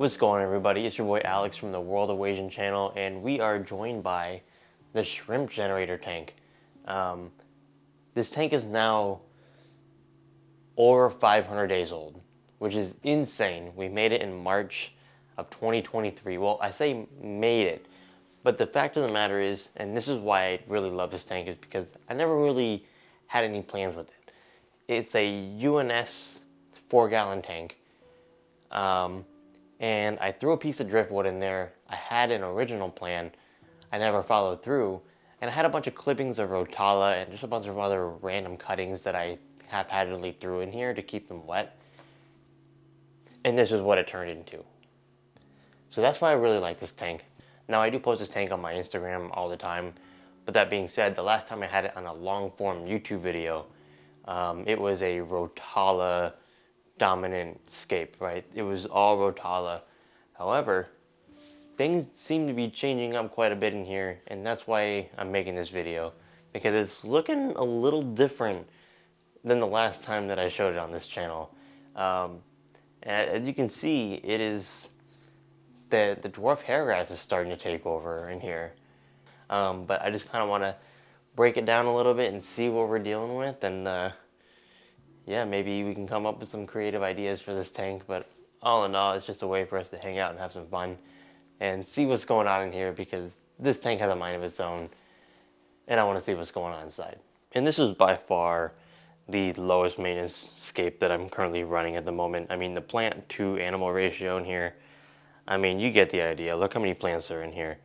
What's going on, everybody? It's your boy Alex from the World of Whasian channel, and we are joined by the shrimp generator tank. This tank is now over 500 days old, which is insane. We made it in March of 2023. Well, I say made it, but the fact of the matter is, and this is why I really love this tank, is because I never really had any plans with it. It's a UNS 4-gallon tank. And I threw a piece of driftwood in there. I had an original plan. I never followed through. And I had a bunch of clippings of Rotala and just a bunch of other random cuttings that I haphazardly threw in here to keep them wet. And this is what it turned into. So that's why I really like this tank. Now, I do post this tank on my Instagram all the time. But that being said, the last time I had it on a long-form YouTube video, it was a Rotala dominant scape, right? It was all Rotala. However, things seem to be changing up quite a bit in here, and that's why I'm making this video, because it's looking a little different than the last time that I showed it on this channel. As you can see, it is the dwarf hairgrass is starting to take over in here. But I just kind of want to break it down a little bit and see what we're dealing with, and yeah, maybe we can come up with some creative ideas for this tank, but all in all, it's just a way for us to hang out and have some fun and see what's going on in here, because this tank has a mind of its own, and I want to see what's going on inside. And this is by far the lowest maintenance scape that I'm currently running at the moment. I mean, the plant to animal ratio in here, I mean, you get the idea. Look how many plants are in here.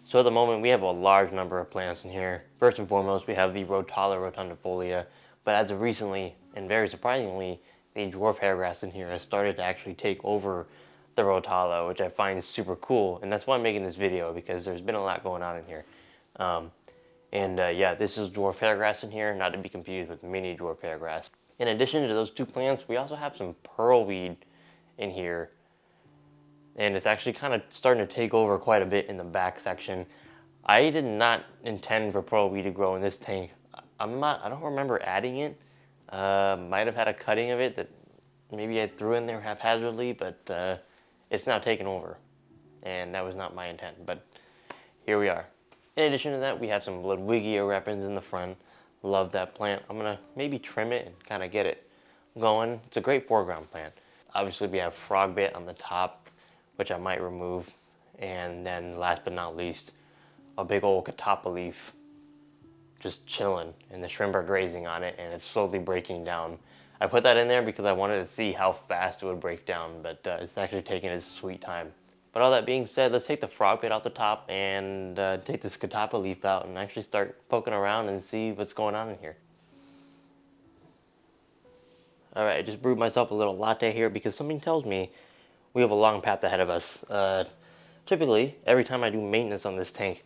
So at the moment, we have a large number of plants in here. First and foremost, we have the Rotala rotundifolia, but as of recently, and very surprisingly, the dwarf hairgrass in here has started to actually take over the Rotala, which I find super cool, and that's why I'm making this video, because there's been a lot going on in here. Yeah, this is dwarf hairgrass in here, not to be confused with mini dwarf hairgrass. In addition to those two plants, we also have some pearlweed in here, and it's actually kind of starting to take over quite a bit in the back section. I did not intend for pearlweed to grow in this tank. I don't remember adding it. Might have had a cutting of it that maybe I threw in there haphazardly, but it's now taken over, and that was not my intent, but here we are. In addition to that, we have some Ludwigia repens in the front. Love that plant. I'm gonna maybe trim it and kind of get it going. It's a great foreground plant. Obviously, we have frogbit on the top, which I might remove, and then last but not least, a big old catappa leaf just chilling, and the shrimp are grazing on it, and it's slowly breaking down. I put that in there because I wanted to see how fast it would break down, but it's actually taking its sweet time. But all that being said, let's take the frog bait out the top and take this catappa leaf out and actually start poking around and see what's going on in here. Alright, I just brewed myself a little latte here because something tells me we have a long path ahead of us. Typically, every time I do maintenance on this tank,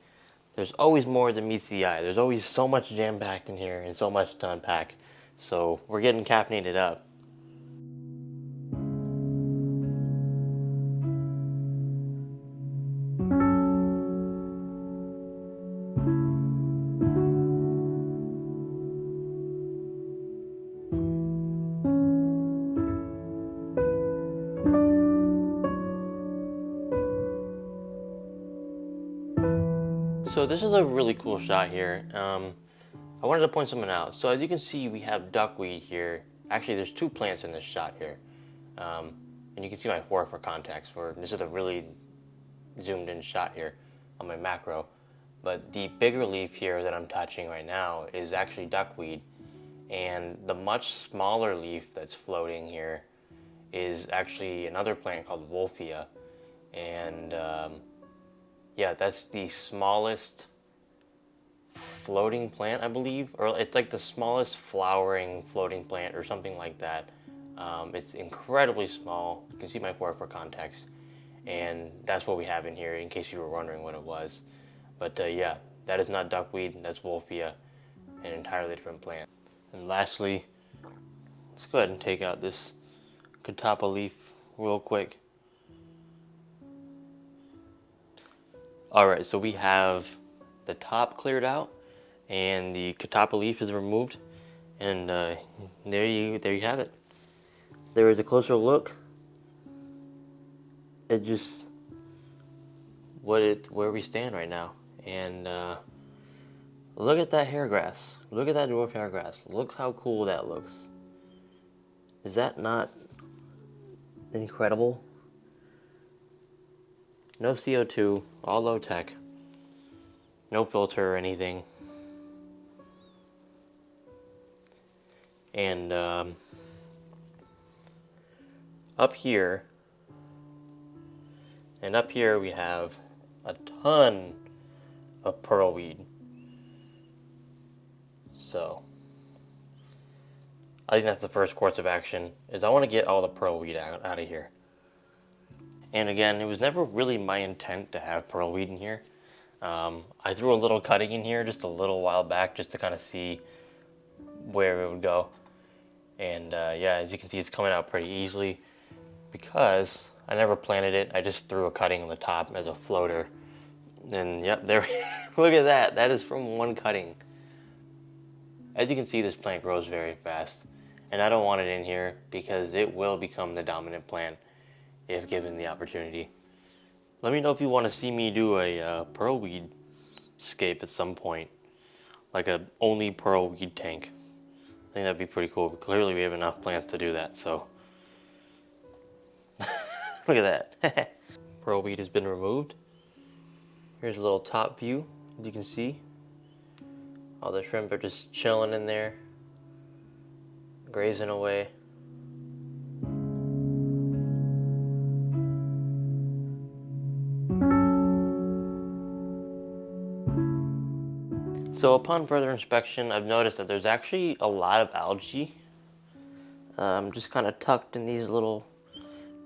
there's always more than meets the eye. There's always so much jam-packed in here and so much to unpack. So we're getting caffeinated up. So this is a really cool shot here. I wanted to point something out. So as you can see, we have duckweed here. Actually, there's two plants in this shot here. And you can see my fork for context. This is a really zoomed in shot here on my macro. But the bigger leaf here that I'm touching right now is actually duckweed. And the much smaller leaf that's floating here is actually another plant called Wolfia. And yeah, that's the smallest floating plant, I believe, or it's like the smallest flowering floating plant or something like that. It's incredibly small. You can see my fork for context, and that's what we have in here in case you were wondering what it was. But yeah, that is not duckweed, that's Wolfia, an entirely different plant. And lastly, let's go ahead and take out this catappa leaf real quick. Alright, so we have the top cleared out and the catappa leaf is removed, and there you have it. There is a closer look it just where we stand right now. And look at that hair grass. Look at that dwarf hair grass. Look how cool that looks. Is that not incredible? No CO2, all low tech. No filter or anything. And up here we have a ton of pearlweed. So I think that's the first course of action, is I want to get all the pearlweed out of here. And again, it was never really my intent to have pearlweed in here. I threw a little cutting in here just a little while back just to kind of see where it would go. And yeah, as you can see, it's coming out pretty easily because I never planted it. I just threw a cutting on the top as a floater. And yep, there, look at that. That is from one cutting. As you can see, this plant grows very fast. And I don't want it in here because it will become the dominant plant if given the opportunity. Let me know if you want to see me do a pearlweed scape at some point. Like a only pearlweed tank. I think that'd be pretty cool. But clearly we have enough plants to do that, so. Look at that. Pearlweed has been removed. Here's a little top view, as you can see. All the shrimp are just chilling in there, grazing away. So upon further inspection, I've noticed that there's actually a lot of algae just kind of tucked in these little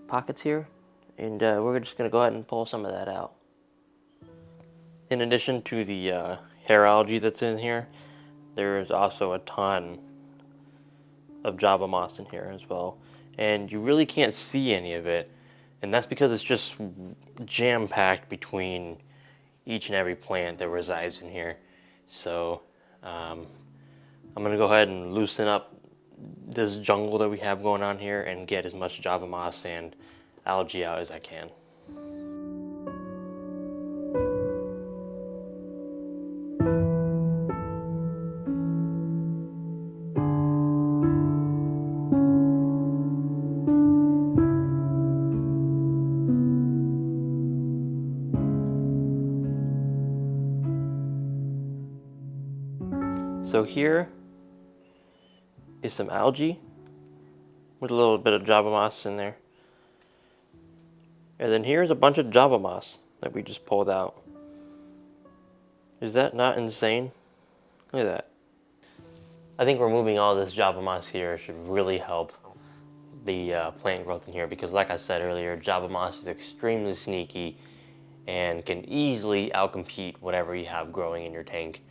pockets here. And we're just going to go ahead and pull some of that out. In addition to the hair algae that's in here, there's also a ton of Java moss in here as well. And you really can't see any of it. And that's because it's just jam-packed between each and every plant that resides in here. So I'm going to go ahead and loosen up this jungle that we have going on here and get as much Java moss and algae out as I can. So here is some algae with a little bit of Java moss in there. And then here's a bunch of Java moss that we just pulled out. Is that not insane? Look at that. I think removing all this Java moss here should really help the plant growth in here because like I said earlier, Java moss is extremely sneaky and can easily outcompete whatever you have growing in your tank.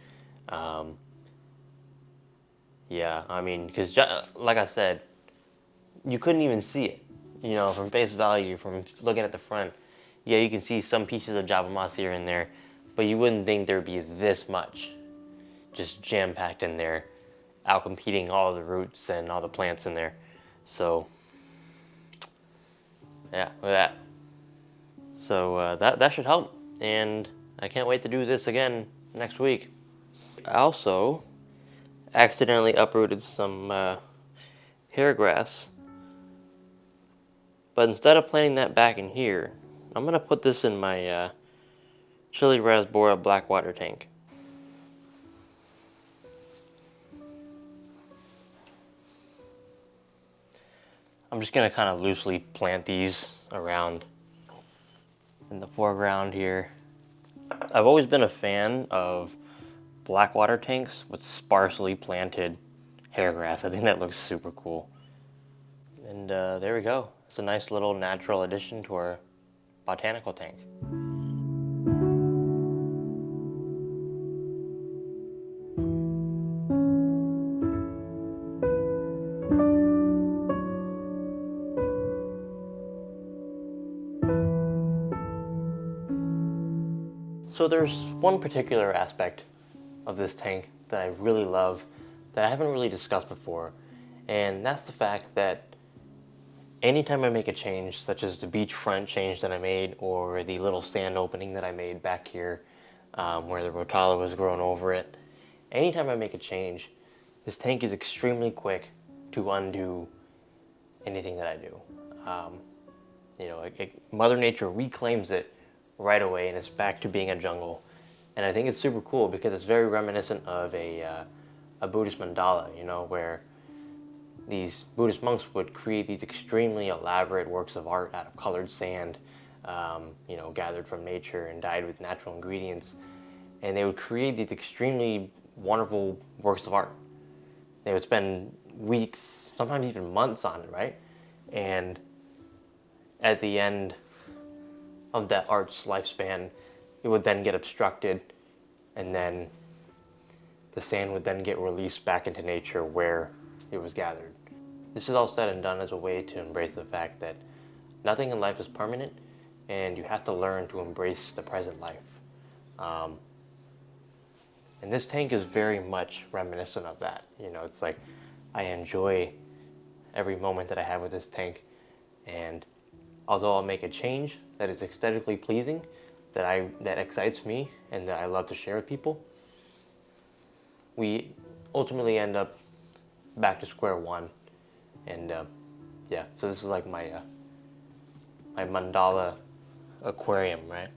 Yeah, I mean, because like I said, you couldn't even see it, you know, from face value, from looking at the front. Yeah, you can see some pieces of Java moss here and there, but you wouldn't think there'd be this much just jam-packed in there, outcompeting all the roots and all the plants in there. So, yeah, look at that. So that should help, and I can't wait to do this again next week. I also accidentally uprooted some hair grass, but instead of planting that back in here, I'm going to put this in my chili raspbora black water tank. I'm just going to kind of loosely plant these around in the foreground here. I've always been a fan of black water tanks with sparsely planted hair grass. I think that looks super cool. And there we go. It's a nice little natural addition to our botanical tank. So there's one particular aspect of this tank that I really love that I haven't really discussed before, and that's the fact that anytime I make a change, such as the beachfront change that I made, or the little stand opening that I made back here, where the rotala was growing over it, anytime I make a change, this tank is extremely quick to undo anything that I do. Um, Mother Nature reclaims it right away, and it's back to being a jungle. And I think it's super cool because it's very reminiscent of a Buddhist mandala, where these Buddhist monks would create these extremely elaborate works of art out of colored sand, gathered from nature and dyed with natural ingredients. And they would create these extremely wonderful works of art. They would spend weeks, sometimes even months on it, right? And at the end of that art's lifespan, it would then get obstructed, and then the sand would then get released back into nature where it was gathered. This is all said and done as a way to embrace the fact that nothing in life is permanent, and you have to learn to embrace the present life. And this tank is very much reminiscent of that. It's like I enjoy every moment that I have with this tank, and although I'll make a change that is aesthetically pleasing, that excites me, and that I love to share with people, we ultimately end up back to square one. And yeah, so this is like my mandala aquarium, right?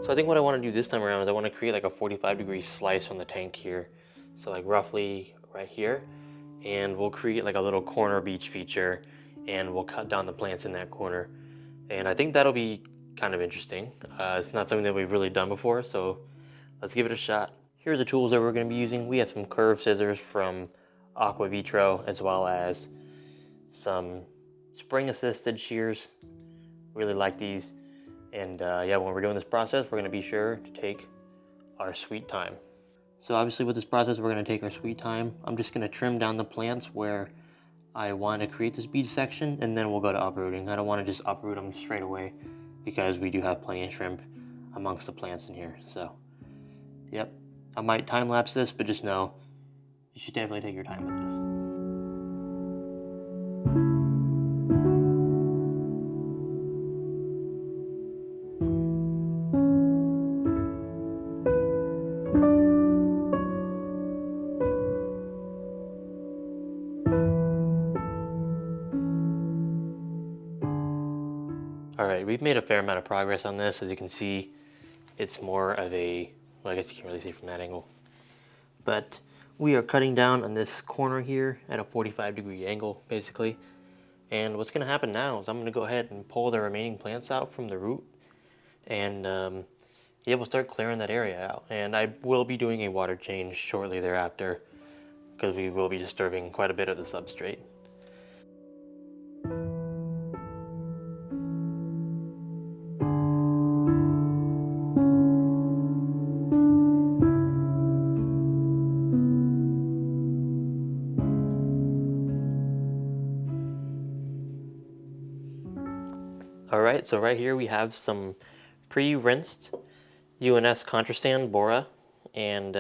So I think what I want to do this time around is I want to create like a 45-degree slice on the tank here. So like roughly right here. And we'll create like a little corner beach feature, and we'll cut down the plants in that corner. And I think that'll be kind of interesting. It's not something that we've really done before, so let's give it a shot. Here are the tools that we're going to be using. We have some curved scissors from Aqua Vitro, as well as some spring-assisted shears. Really like these. And yeah, when we're doing this process, we're going to be sure to take our sweet time. So obviously with this process, we're going to take our sweet time. I'm just going to trim down the plants where I want to create this beach section, and then we'll go to uprooting. I don't want to just uproot them straight away because we do have plenty of shrimp amongst the plants in here. So, yep. I might time lapse this, but just know you should definitely take your time with this. Alright, we've made a fair amount of progress on this. As you can see, it's more of a, well, I guess you can't really see from that angle. But we are cutting down on this corner here at a 45-degree angle, basically. And what's going to happen now is I'm going to go ahead and pull the remaining plants out from the root. And yeah, we'll start clearing that area out. And I will be doing a water change shortly thereafter, because we will be disturbing quite a bit of the substrate. Alright, so right here we have some pre-rinsed UNS Contrastand Bora, and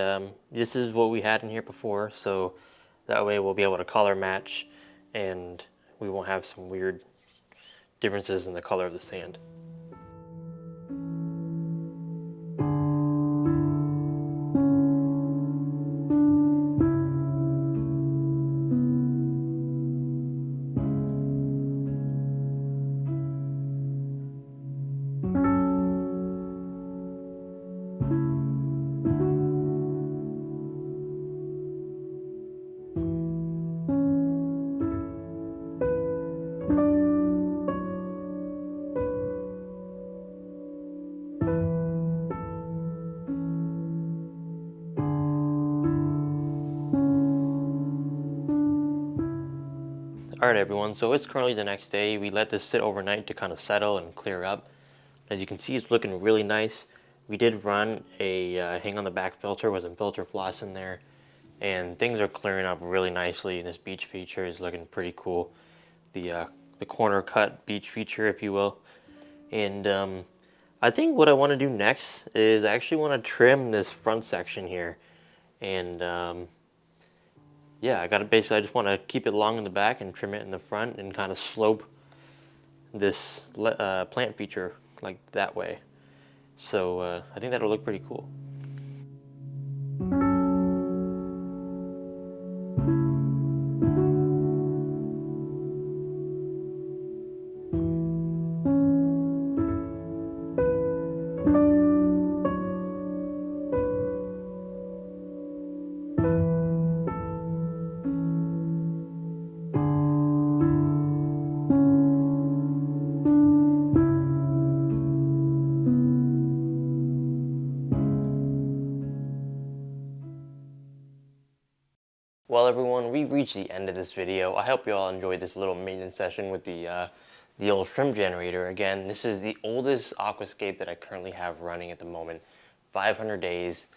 this is what we had in here before, so that way we'll be able to color match, and we won't have some weird differences in the color of the sand. Alright everyone, so it's currently the next day. We let this sit overnight to kind of settle and clear up. As you can see, it's looking really nice. We did run a hang on the back filter with some filter floss in there, and things are clearing up really nicely. This beach feature is looking pretty cool. The corner cut beach feature, if you will. And I think what I want to do next is I actually want to trim this front section here. And yeah, I just want to keep it long in the back and trim it in the front and kind of slope this plant feature like that way. So I think that'll look pretty cool. Well, everyone, we've reached the end of this video. I hope you all enjoyed this little maintenance session with the old shrimp generator. Again, this is the oldest aquascape that I currently have running at the moment. 500 days,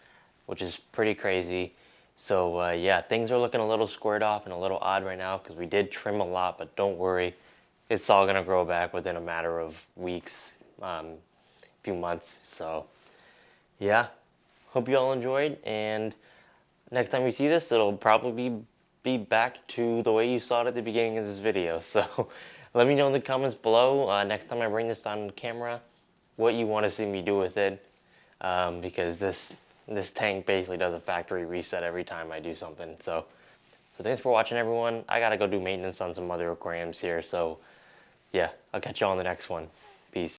which is pretty crazy. So yeah, things are looking a little squared off and a little odd right now because we did trim a lot, but don't worry, it's all gonna grow back within a matter of weeks, few months. So yeah, hope you all enjoyed, and next time you see this, it'll probably be back to the way you saw it at the beginning of this video. So let me know in the comments below next time I bring this on camera what you want to see me do with it, because this tank basically does a factory reset every time I do something. So thanks for watching, everyone. I gotta go do maintenance on some other aquariums here. So yeah, I'll catch you all on the next one. Peace.